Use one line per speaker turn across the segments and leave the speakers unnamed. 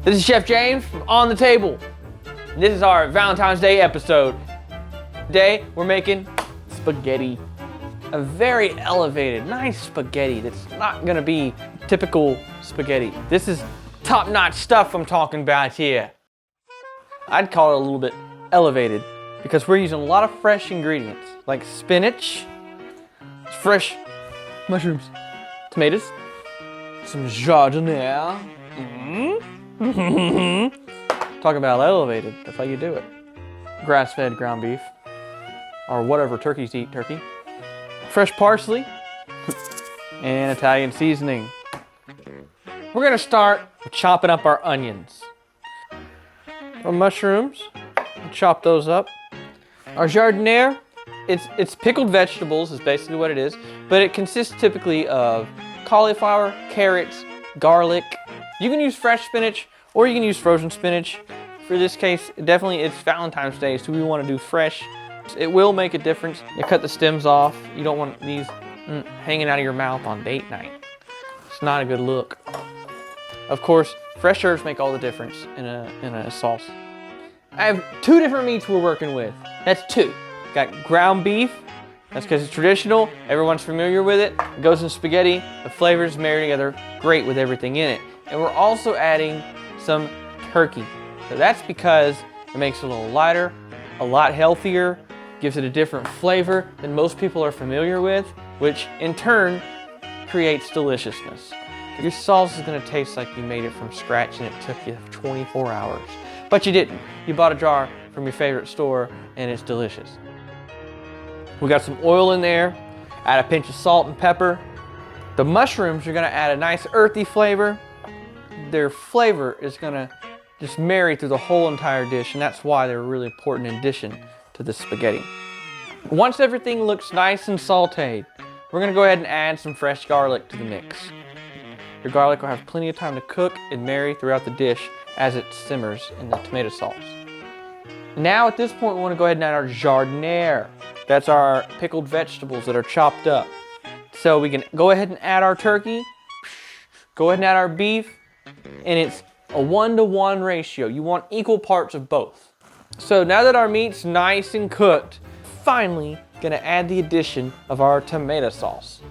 This is Chef James from On the Table. This is our Valentine's Day episode. Today, we're making spaghetti. A very elevated, nice spaghetti that's not gonna be typical spaghetti. This is top-notch stuff I'm talking about here. I'd call it a little bit elevated because we're using a lot of fresh ingredients like spinach, fresh mushrooms, tomatoes, some jardiniere. Talk about elevated, that's how you do it. Grass-fed ground beef, or whatever turkeys eat turkey. Fresh parsley, and Italian seasoning. We're gonna start with chopping up our onions. Our mushrooms, chop those up. Our jardiniere, it's pickled vegetables is basically what it is, but it consists typically of cauliflower, carrots, garlic. You can use fresh spinach or you can use frozen spinach. For this case, definitely it's Valentine's Day, so we want to do fresh. It will make a difference. You cut the stems off. You don't want these hanging out of your mouth on date night. It's not a good look. Of course, fresh herbs make all the difference in a sauce. I have two different meats we're working with. That's two. Got ground beef. That's because it's traditional. Everyone's familiar with it. It goes in spaghetti. The flavors marry together great with everything in it. And we're also adding some turkey. So that's because it makes it a little lighter, a lot healthier, gives it a different flavor than most people are familiar with, which in turn creates deliciousness. Your sauce is gonna taste like you made it from scratch and it took you 24 hours. But you didn't. You bought a jar from your favorite store and it's delicious. We got some oil in there, add a pinch of salt and pepper. The mushrooms are gonna add a nice earthy flavor. Their flavor is gonna just marry through the whole entire dish, and that's why they're a really important addition to the spaghetti. Once everything looks nice and sauteed, we're gonna go ahead and add some fresh garlic to the mix. Your garlic will have plenty of time to cook and marry throughout the dish as it simmers in the tomato sauce. Now at this point, we wanna go ahead and add our jardiniere. That's our pickled vegetables that are chopped up. So we can go ahead and add our turkey, go ahead and add our beef, and it's a 1-to-1 ratio. You want equal parts of both. So now that our meat's nice and cooked, finally gonna add the addition of our tomato sauce.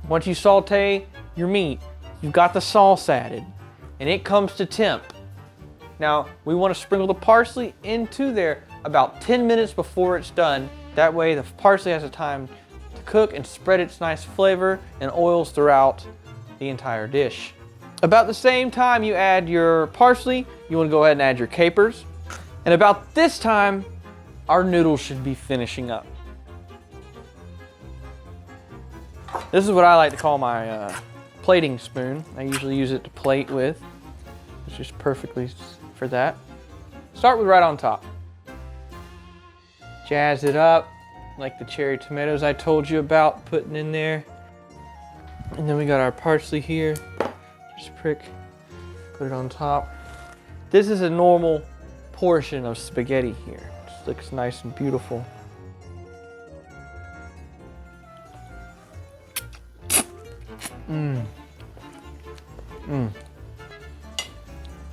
Once you saute your meat, you've got the sauce added, and it comes to temp. Now, we wanna sprinkle the parsley into there about 10 minutes before it's done. That way the parsley has the time to cook and spread its nice flavor and oils throughout the entire dish. About the same time you add your parsley, you want to go ahead and add your capers. And about this time, our noodles should be finishing up. This is what I like to call my plating spoon. I usually use it to plate with. It's just perfectly for that. Start with right on top. Jazz it up like the cherry tomatoes I told you about putting in there. And then we got our parsley here. Just prick, put it on top. This is a normal portion of spaghetti here. Just looks nice and beautiful.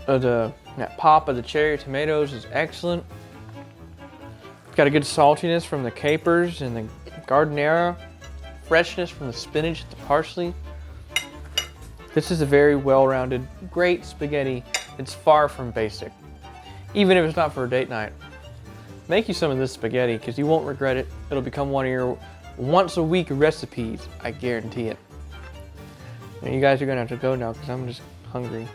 That pop of the cherry tomatoes is excellent. Got a good saltiness from the capers and the jardiniere. Freshness from the spinach, the parsley. This is a very well-rounded, great spaghetti. It's far from basic. Even if it's not for a date night. Make you some of this spaghetti because you won't regret it. It'll become one of your once-a-week recipes, I guarantee it. And you guys are gonna have to go now because I'm just hungry.